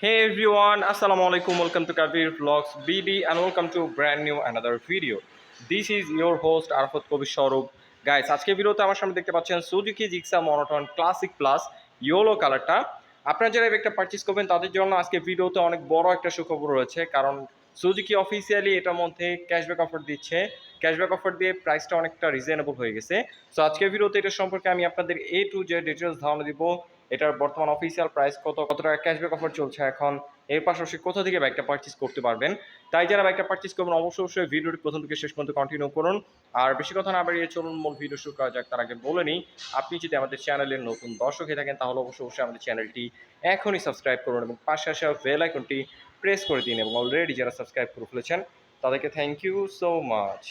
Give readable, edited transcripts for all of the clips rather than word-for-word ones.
Hey everyone, Assalamu alaikum. Welcome to Kabir Vlogs BD and welcome to brand new another video. This is your host Arfat Kabir Shahrukh. Guys, আজকে ভিডিওতে আমার সামনে দেখতে পাচ্ছেন Suzuki Gixxer monotone classic plus yellow কালারটা। আপনারা যারা একটা পারচেজ করবেন তাদের জন্য আজকে ভিডিওতে অনেক বড় একটা সুখবর রয়েছে, কারণ সুজুকি অফিসিয়ালি এটার মধ্যে ক্যাশব্যাক অফার দিচ্ছে। ক্যাশব্যাক অফার দিয়ে প্রাইসটা অনেকটা রিজনেবল হয়ে গেছে। সো আজকের ভিডিওতে এটা সম্পর্কে আমি আপনাদের A to Z ডিটেলস ধারণা দিব। এটার বর্তমান অফিসিয়াল প্রাইস কত টাকা ক্যাশব্যাক অফার চলছে এখন, এর পাশাপাশি কোথা থেকে বাইকটা পারচেজ করতে পারবেন। তাই যারা বাইকটা পারচেজ করবেন অবশ্যই ভিডিওটি প্রথম থেকে শেষ পর্যন্ত কন্টিনিউ করুন। আর বেশি কথা না বাড়িয়ে চলুন মূল ভিডিও শুরু করা যাক। তার আগে বলে নিই, আপনি যদি আমাদের চ্যানেলের নতুন দর্শক হয়ে থাকেন তাহলে অবশ্যই আমাদের চ্যানেলটি এখনই সাবস্ক্রাইব করুন এবং পাশে আসা বেল আইকনটি প্রেস করে দিন, এবং অলরেডি যারা সাবস্ক্রাইব করে ফেলেছেন তাদেরকে thank you so much.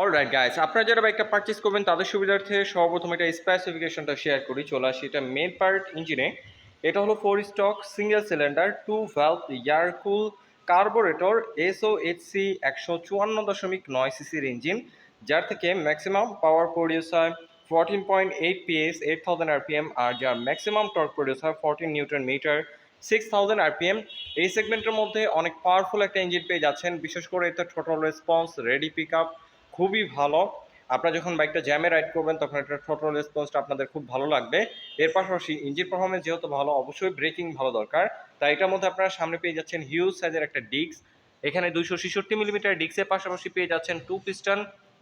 Alright guys, আপনারা যারা বাইকটা পারচেজ করবেন তাদের সুবিধার্থে সর্বপ্রথম এটা স্পেসিফিকেশনটা শেয়ার করি। চলে আসি এটা মেন পার্ট ইঞ্জিনে। এটা হলো 4 stock single cylinder 2 valve air কুল কার্বোরেটর SOHC 154.9 সিসির ইঞ্জিন, যার থেকে ম্যাক্সিমাম পাওয়ার প্রডিউস হয় 14.8 PS 8000 RPM, আর যার ম্যাক্সিমাম টর্ক প্রডিউস হয় 14 নিউটন মিটার 6000 RPM। এই সেগমেন্টের মধ্যে অনেক পাওয়ারফুল একটা ইঞ্জিন পেয়ে যাচ্ছেন। বিশেষ করে এটা total response, ready pick up খুবই ভালো। আপনারা যখন বাইকটা জ্যামে রাইড করবেন তখন এটার টোটাল রেসপন্সটা আপনাদের খুব ভালো লাগবে। এর পাশাপাশি ইঞ্জিন পারফরমেন্স যেহেতু ভালো, অবশ্যই ব্রেকিং ভালো দরকার। তাই এটার মধ্যে আপনারা সামনে পেয়ে যাচ্ছেন হিউজ সাইজের একটা ডিস্ক। এখানে 266 মিলিমিটার ডিস্কের পাশাপাশি পেয়ে যাচ্ছেন 2 পিস্টন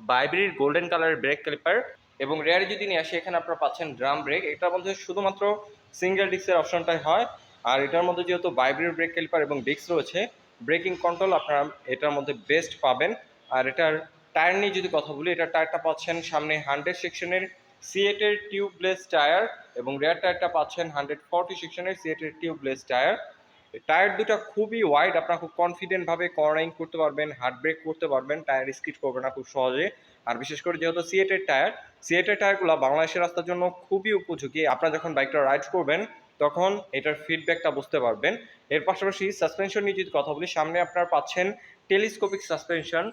বাইব্রির গোল্ডেন কালারের ব্রেক ক্যালিপার, এবং রেয়ারে যদি নিয়ে আসি এখানে আপনারা পাচ্ছেন ড্রাম ব্রেক। এটার মধ্যে শুধুমাত্র সিঙ্গেল ডিস্কের অপশনটাই হয়। আর এটার মধ্যে যেহেতু বাইব্রির ব্রেক ক্যালিপার এবং ডিস্ক রয়েছে, ব্রেকিং কন্ট্রোল আপনারা এটার মধ্যে বেস্ট পাবেন। আর এটার টায়ার নিয়ে যদি কথা বলি, এটা টায়ারটা পাচ্ছেন সামনে 100 সেকশনের সিএটের টিউবলেস টায়ার, এবং রেয়ার টায়ারটা পাচ্ছেন 140 সেকশনের সিএটের টিউবলেস টায়ার। টায়ার দুটো খুবই ওয়াইড, আপনারা খুব কনফিডেন্টভাবে কর্নারিং করতে পারবেন, হার্ড ব্রেক করতে পারবেন, টায়ার স্কিড করবে না খুব সহজে। আর বিশেষ করে যেহেতু সিএটের টায়ারগুলো বাংলাদেশের রাস্তার জন্য খুবই উপযোগী। আপনারা যখন বাইকটা রাইড করবেন তখন এটার ফিডব্যাকটা বুঝতে পারবেন। এর পাশাপাশি সাসপেনশন নিয়ে যদি কথা বলি, সামনে আপনারা পাচ্ছেন টেলিস্কোপিক সাসপেনশন।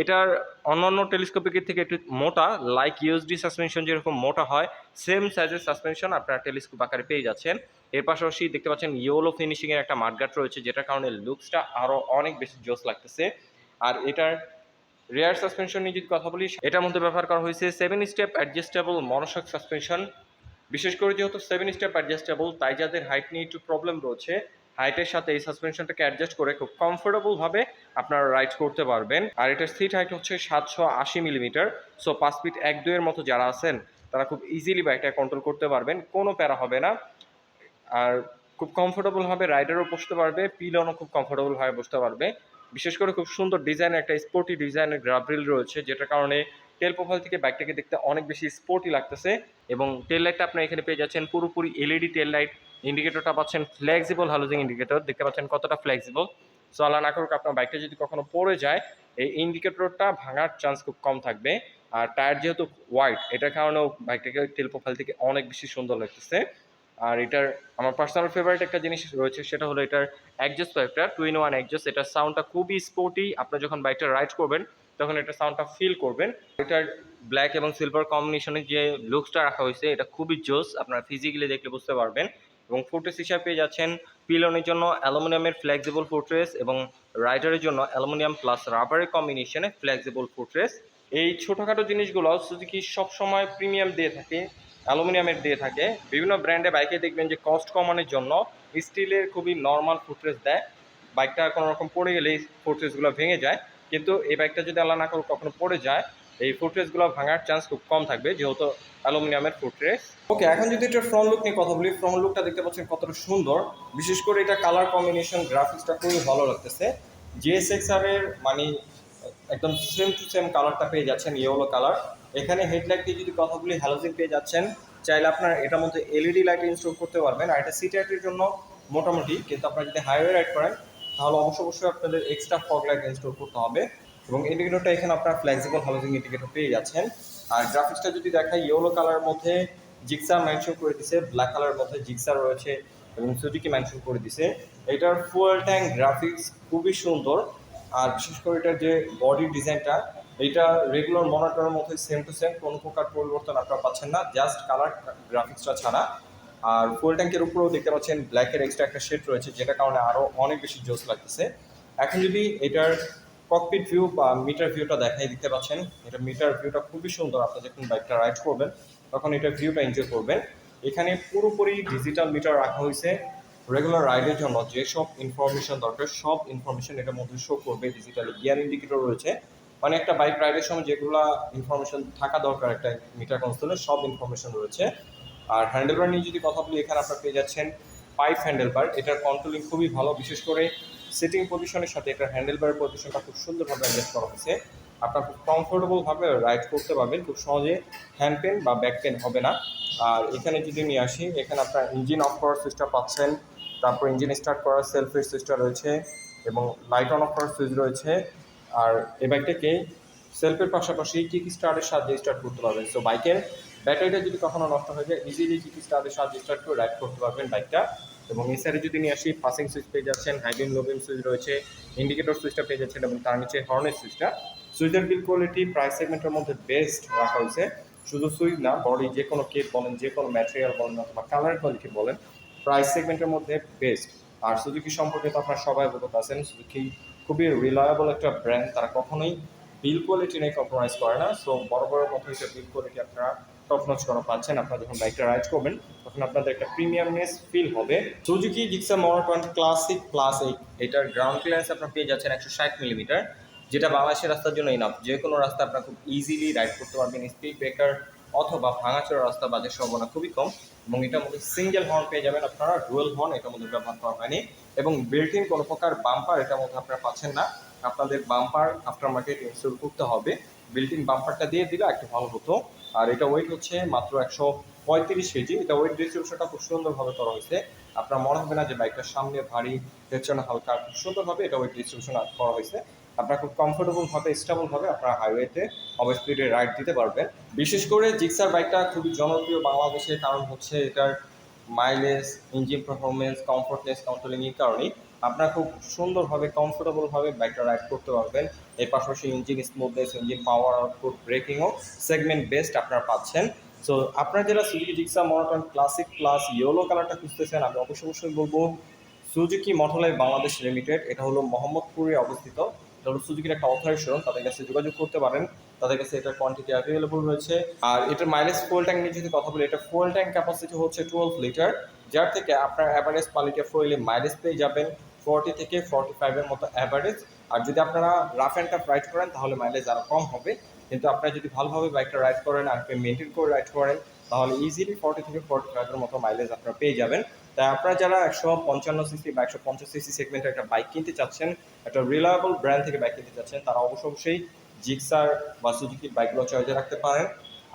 এটার অন্যান্য টেলিস্কোপিকের থেকে একটু মোটা, লাইক ইউএসডি সাসপেনশন যেরকম মোটা হয় সেম সাইজের সাসপেনশন আপনারা টেলিস্কোপ আকারে পেয়ে যাচ্ছেন। এর পাশাপাশি দেখতে পাচ্ছেন ইয়েলো ফিনিশিংয়ের একটা মাঠগাট রয়েছে, যেটার কারণে লুকসটা আরও অনেক বেশি জোস লাগতেছে। আর এটার রেয়ার সাসপেনশন নিয়ে যদি কথা বলি, এটার মধ্যে ব্যবহার করা হয়েছে 7 স্টেপ অ্যাডজাস্টেবল মনোশক সাসপেনশন। বিশেষ করে যেহেতু 7 স্টেপ অ্যাডজাস্টেবল, তাই যাদের হাইট নিয়ে একটু প্রবলেম রয়েছে, হাইটের সাথে এই সাসপেনশনটাকে অ্যাডজাস্ট করে খুব কমফোর্টেবলভাবে আপনারা রাইড করতে পারবেন। আর এটার সিট হাইট হচ্ছে 780 মিলিমিটার। সো 5 ফিট 1-2 এর মতো যারা আছেন তারা খুব ইজিলি বাইকটা কন্ট্রোল করতে পারবেন, কোনো প্যারা হবে না। আর খুব কমফোর্টেবলভাবে রাইডারও বসতে পারবে, পিলনও খুব কমফোর্টেবলভাবে বসতে পারবে। বিশেষ করে খুব সুন্দর ডিজাইনের একটা স্পোর্টি ডিজাইনের গ্রাব্রিল রয়েছে, যেটার কারণে টেল প্রোফাইল থেকে বাইকটাকে দেখতে অনেক বেশি স্পোর্টি লাগতেছে। এবং টেল লাইটটা আপনারা এখানে পেয়ে যাচ্ছেন পুরোপুরি এলইডি টেল লাইট। ইন্ডিকেটরটা পাচ্ছেন ফ্লেক্সিবল হ্যালোজিং ইন্ডিকেটর, দেখতে পাচ্ছেন কতটা ফ্লেক্সিবল। সো আল্লাহ না করুক আপনার বাইকটা যদি কখনো পড়ে যায়, এই ইন্ডিকেটরটা ভাঙার চান্স খুব কম থাকবে। আর টায়ার যেহেতু হোয়াইট, এটার কারণেও বাইকটাকে টেল প্রোফাইল থেকে অনেক বেশি সুন্দর লাগতেছে। আর এটার আমার পার্সোনাল ফেভারিট একটা জিনিস রয়েছে, সেটা হলো এটার অ্যাডজাস্ট পাইপটা, 2-in-1 অ্যাডজাস্ট। এটার সাউন্ডটা খুবই স্পোর্টি, আপনি যখন বাইকটা রাইড করবেন তখন এটার সাউন্ডটা ফিল করবেন। এটার ব্ল্যাক এবং সিলভার কম্বিনেশনে যে লুকসটা রাখা হয়েছে এটা খুবই জোস, আপনারা ফিজিক্যালি দেখলে বুঝতে পারবেন। এবং ফুটরেস হিসাবে পেয়ে যাচ্ছেন পিলনের জন্য অ্যালুমিনিয়ামের ফ্লেক্সিবল ফুটরেস, এবং রাইডারের জন্য অ্যালুমিনিয়াম প্লাস রাবারের কম্বিনেশনে ফ্লেক্সিবল ফুটরেস। এই ছোটোখাটো জিনিসগুলো সুজুকি সবসময় প্রিমিয়াম দিয়ে থাকে, অ্যালুমিনিয়ামের দিয়ে থাকে। বিভিন্ন ব্র্যান্ডে বাইকে দেখবেন যে কস্ট কমানোর জন্য স্টিলের খুবই নর্মাল ফুটরেস দেয়, বাইকটা কোনো রকম পড়ে গেলে এই ফুটরেসগুলো ভেঙে যায়। কিন্তু এই বাইকটা যদি আল্লাহ না করে কখনো পড়ে যায়, এই ফুটরেসগুলো ভাঙার চান্স খুব কম থাকবে, যেহেতু অ্যালুমিনিয়ামের ফুটরেস। ওকে, এখন যদি এটার ফ্রন্ট লুক নিয়ে কথা বলি, ফ্রন্ট লুকটা দেখতে পাচ্ছেন কতটা সুন্দর। বিশেষ করে এটা কালার কম্বিনেশন, গ্রাফিক্সটা খুবই ভালো লাগতেছে। জিএসএক্সআর এর মানে একদম সেম টু সেম কালারটা পেয়ে যাচ্ছেন, ইয়েলো কালার। এখানে হেডলাইট দিয়ে যদি কথা বলি, হ্যালোজেন পেয়ে যাচ্ছেন। চাইলে আপনার এটার মধ্যে এলইডি লাইট ইনস্টল করতে পারবেন। আর এটা সিটি লাইটের জন্য মোটামুটি, কিন্তু আপনারা যদি হাইওয়ে রাইড করেন তাহলে অবশ্যই আপনাদের এক্সট্রা ফগ লাইট ইনস্টল করতে হবে। এবং ইন্ডিকেটরটা এখানে আপনার ফ্লেক্সিবল হ্যালোজেন ইন্ডিকেটর পেয়ে যাচ্ছেন। আর গ্রাফিক্সটা যদি দেখাই, ইয়েলো কালারের মধ্যে জিক্সার মেনশন করে দিছে, ব্ল্যাক কালারের মধ্যে জিক্সার রয়েছে এবং সুজুকি মেনশন করে দিছে। এটার ফুয়েল ট্যাঙ্ক গ্রাফিক্স খুবই সুন্দর। আর বিশেষ করে এটার যে বডি ডিজাইনটা, এইটা রেগুলার মনিটরের মধ্যে সেম টু সেম, কোনো প্রকার পরিবর্তন আপনারা পাচ্ছেন না, জাস্ট কালার গ্রাফিক্সটা ছাড়া। আর ফুয়েল ট্যাঙ্কের উপরেও দেখতে পাচ্ছেন ব্ল্যাকের এক্সট্রা একটা শেড রয়েছে, যেটা কারণে আরও অনেক বেশি জোস লাগতেছে। এখন যদি এটার ককপিট ভিউ বা মিটার ভিউটা দেখাই, দিতে পাচ্ছেন এটা মিটার ভিউটা খুবই সুন্দর। আপনি যখন বাইকটা রাইড করবেন তখন এটা ভিউটা এনজয় করবেন। এখানে পুরোপুরি ডিজিটাল মিটার রাখা হয়েছে, রেগুলার রাইডের জন্য যেসব ইনফরমেশন দরকার সব ইনফরমেশন এটার মধ্যে শো করবে ডিজিটালি। গিয়ার ইন্ডিকেটর রয়েছে, মানে একটা বাইক রাইডের সময় যেগুলো ইনফরমেশন থাকা দরকার একটা মিটার কনসোলে সব ইনফরমেশন রয়েছে। আর হ্যান্ডেলবার নিয়ে যদি কথা বলি, এখানে আপনারা পেয়ে যাচ্ছেন পাইপ হ্যান্ডেলবার। এটার কন্ট্রোলিং খুবই ভালো, বিশেষ করে সিটিং পজিশনের সাথে এটার হ্যান্ডেলবারের পজিশনটা খুব সুন্দরভাবে অ্যাডজাস্ট করা হয়েছে। আপনার খুব কমফোর্টেবলভাবে রাইড করতে পারবেন, খুব সহজে হ্যান্ড পেন বা ব্যাক পেন হবে না। আর এখানে যদি নিয়ে আসি, এখানে আপনার ইঞ্জিন অফ করার সুইচটা পাচ্ছেন, তারপর ইঞ্জিন স্টার্ট করার সেলফের সুইচটা রয়েছে এবং লাইট অন অফ করার সুইচ রয়েছে। আর এই বাইকটাকে সেলফের পাশাপাশি কিক স্টার্টের সাহায্যে স্টার্ট করতে পারবেন। সো বাইকের ব্যাটারিটা যদি কখনো নষ্ট হয়ে যায়, ইজিলি কিক স্টার্টের সাহায্যে স্টার্ট করে রাইড করতে পারবেন বাইকটা। এবং এই সাইডে যদি নিয়ে আসি, পাসিং সুইচ পেয়ে যাচ্ছেন, হাই বিম লো বিম সুইচ রয়েছে, ইন্ডিকেটর সুইচটা পেয়ে যাচ্ছেন এবং তার নিচে হর্নের সুইচটা। সুইচের বিল কোয়ালিটি প্রাইস সেগমেন্টের মধ্যে বেস্ট রাখা হয়েছে। শুধু সুইচ না, বডি যে কোনো কেপ বলেন, যে কোনো ম্যাটেরিয়াল বলেন অথবা কালার কোয়ালিটি বলেন, প্রাইস সেগমেন্টের মধ্যে বেস্ট। আর সুজুকি সম্পর্কে তো আপনারা সবাই অবগত আছেন, সুজুকি খুবই রিলায়েবল একটা ব্র্যান্ড, তারা কখনোই বিল কোয়ালিটি নিয়ে কম্প্রোমাইজ করে না। সো বড় বড় মতো হিসেবে বিল কোয়ালিটি আপনারা টপ নচ করা পাচ্ছেন। আপনারা যখন বাইকটা রাইড করবেন তখন আপনাদের একটা প্রিমিয়ামনেস ফিল হবে। Suzuki Gixxer monotone classic plus এটার গ্রাউন্ড ক্লিয়ারেন্স আপনারা পেয়ে যাচ্ছেন 160 মিলিমিটার, যেটা বাংলাদেশের রাস্তার জন্য ইনাফ। যে কোনো রাস্তা আপনারা খুব ইজিলি রাইড করতে পারবেন, স্পিড ব্রেকার অথবা ভাঙাচোরা রাস্তা বাজের সম্ভাবনা খুবই কম। এবং এটার মধ্যে সিঙ্গেল হর্ন পেয়ে যাবেন আপনারা, ডুয়েল হর্ন এটার মধ্যে ব্যবহার করা হয়নি। এবং বিল্ট ইন কোনো প্রকার বাম্পার এটার মধ্যে আপনারা পাচ্ছেন না, আপনাদের বাম্পার আফটার মার্কেট ইনস্টল করতে হবে। বিল্ট ইন বাম্পারটা দিয়ে দিলে একটু ভালো হতো। আর এটা ওয়েট হচ্ছে মাত্র 135 কেজি। এটা ওয়েট ডিস্ট্রিবিউশনটা খুব সুন্দরভাবে করা হয়েছে, আপনার মনে হবে না যে বাইকটার সামনে ভারী, পেছনে হালকা, খুব সুন্দরভাবে এটা ওয়েট ডিস্ট্রিবিউশন করা হয়েছে। আপনারা খুব কমফোর্টেবলভাবে স্টেবলভাবে আপনারা হাইওয়েতে ওভার স্পিডে রাইড দিতে পারবেন। বিশেষ করে জিক্সার বাইকটা খুবই জনপ্রিয় বাংলাদেশে, কারণ হচ্ছে এটার মাইলেজ, ইঞ্জিন পারফরমেন্স, কমফোর্টনেস, কন্ট্রোলিংয়ের কারণেই আপনারা খুব সুন্দরভাবে কমফোর্টেবলভাবে বাইকটা রাইড করতে পারবেন। এর পাশাপাশি engine smoothness, engine power output, ব্রেকিংও সেগমেন্ট বেস্ট আপনারা পাচ্ছেন। সো আপনারা যারা Suzuki Gixxer monotone classic plus yellow কালারটা খুঁজতেছেন, আমি অবশ্যই বলবো সুজুকি মোটরলাইফ বাংলাদেশ লিমিটেড। এটা হলো মোহাম্মদপুরে অবস্থিত, এটা হলো সুজুকির একটা অথরাইজ শোরুম, তাদের কাছে যোগাযোগ করতে পারেন, তাদের কাছে এটার কোয়ান্টিটি অ্যাভেলেবল রয়েছে। আর এটার মাইলেজ ফুয়েল ট্যাঙ্ক নিয়ে যদি কথা বলি, এটা ফুয়েল ট্যাঙ্ক ক্যাপাসিটি হচ্ছে 12 লিটার, যার থেকে আপনার অ্যাভারেজ কোয়ালিটি অফ ফুয়েলে মাইলেজ পেয়ে যাবেন 40 থেকে 45-এর মতো অ্যাভারেজ। আর যদি আপনারা রাফ অ্যান্ড টাফ রাইড করেন তাহলে মাইলেজ আরও কম হবে, কিন্তু আপনারা যদি ভালোভাবে বাইকটা রাইড করেন আর মেনটেন করে রাইড করেন তাহলে ইজিলি 40 থেকে 45-এর মতো মাইলেজ আপনারা পেয়ে যাবেন। তাই আপনারা যারা 155 সিসি বা 150 সিসি সেগমেন্টের একটা বাইক কিনতে চাচ্ছেন, একটা রিলায়েবল ব্র্যান্ড থেকে বাইক কিনতে চাচ্ছেন, তারা অবশ্যই জিক্সার বা সুজুকির বাইকগুলো চয়েসে রাখতে পারেন।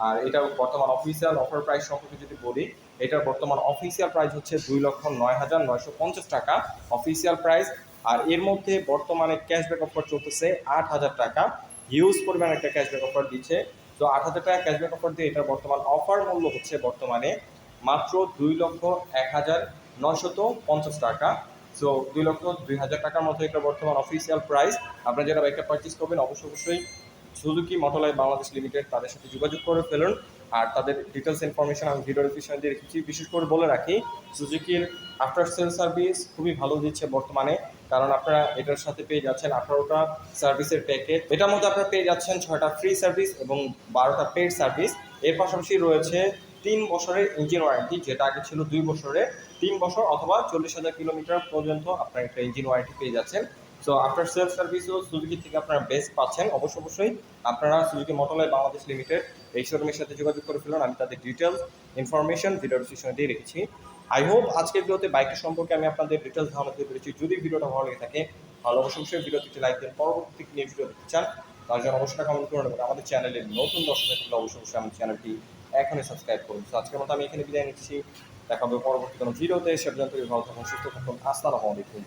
আর এটার বর্তমান অফিসিয়াল অফার প্রাইস সম্পর্কে যদি বলি, এটার বর্তমান অফিসিয়াল প্রাইস হচ্ছে 2,09,950 টাকা অফিসিয়াল প্রাইস। আর এর মধ্যে বর্তমানে ক্যাশব্যাক অফার চলতেছে 8,000 টাকা, হিউজ পরিমাণ একটা ক্যাশব্যাক অফার দিচ্ছে। তো 8,000 টাকা ক্যাশব্যাক অফার দিয়ে এটার বর্তমান অফার মূল্য হচ্ছে বর্তমানে মাত্র 2,01,950 টাকা। সো 2,02,000 টাকার মতো এটা বর্তমান অফিসিয়াল প্রাইস। আপনারা যারা বাইকটা পারচেস করবেন অবশ্যই সুজুকি মোটরলাইফ বাংলাদেশ লিমিটেড তাদের সাথে যোগাযোগ করে ফেলুন। আর তাদের ডিটেলস ইনফরমেশন আমি ভিডিও ডিসক্রিপশনে দিয়ে রেখেছি। বিশেষ করে বলে রাখি, সুজুকির আফটার সেল সার্ভিস খুবই ভালো দিচ্ছে বর্তমানে, কারণ আপনারা এটার সাথে পেয়ে যাচ্ছেন 18টা সার্ভিসের প্যাকেজ। এটার মধ্যে আপনারা পেয়ে যাচ্ছেন 6টা ফ্রি সার্ভিস এবং 12টা পেড সার্ভিস। এর পাশাপাশি রয়েছে 3 বছরের ইঞ্জিন ওয়ারেন্টি, যেটা আগে ছিল 2 বছরের, 3 বছর অথবা 40,000 কিলোমিটার পর্যন্ত আপনার একটা ইঞ্জিন ওয়ারেন্টি পেয়ে যাচ্ছেন। সো আফটার সেল সার্ভিসও সুজুকি থেকে আপনারা বেস্ট পাচ্ছেন। অবশ্যই আপনারা সুজুকি মোটরলাইফ বাংলাদেশ লিমিটেড এই শোরুমের সাথে যোগাযোগ করে ফেলুন। আমি তাদের ডিটেলস ইনফরমেশন ভিডিও ডিসক্রিপশনে দিয়ে রেখেছি। আই হোপ আজকের ভিডিওতে বাইকের সম্পর্কে আমি আপনাদের ডিটেলস ধারণা দিতে পেরেছি। যদি ভিডিওটা ভালো লেগে থাকে তাহলে অবশ্যই ভিডিওতে একটি লাইক দেন। পরবর্তী নিয়ে ভিডিও দেখতে চান তার জন্য অবশ্যই কমেন্ট করুন এবং আমাদের চ্যানেলের নতুন দর্শক থাকলে অবশ্যই আমার চ্যানেলটি এখনই সাবস্ক্রাইব করুন। তো আজকের মতো আমি এখানে বিদায় নিচ্ছি, দেখা হবে পরবর্তী কোনো ভিডিওতে। সে পর্যন্ত ভালো থাকুন, সুস্থ থাকুন। আসসালামু আলাইকুম।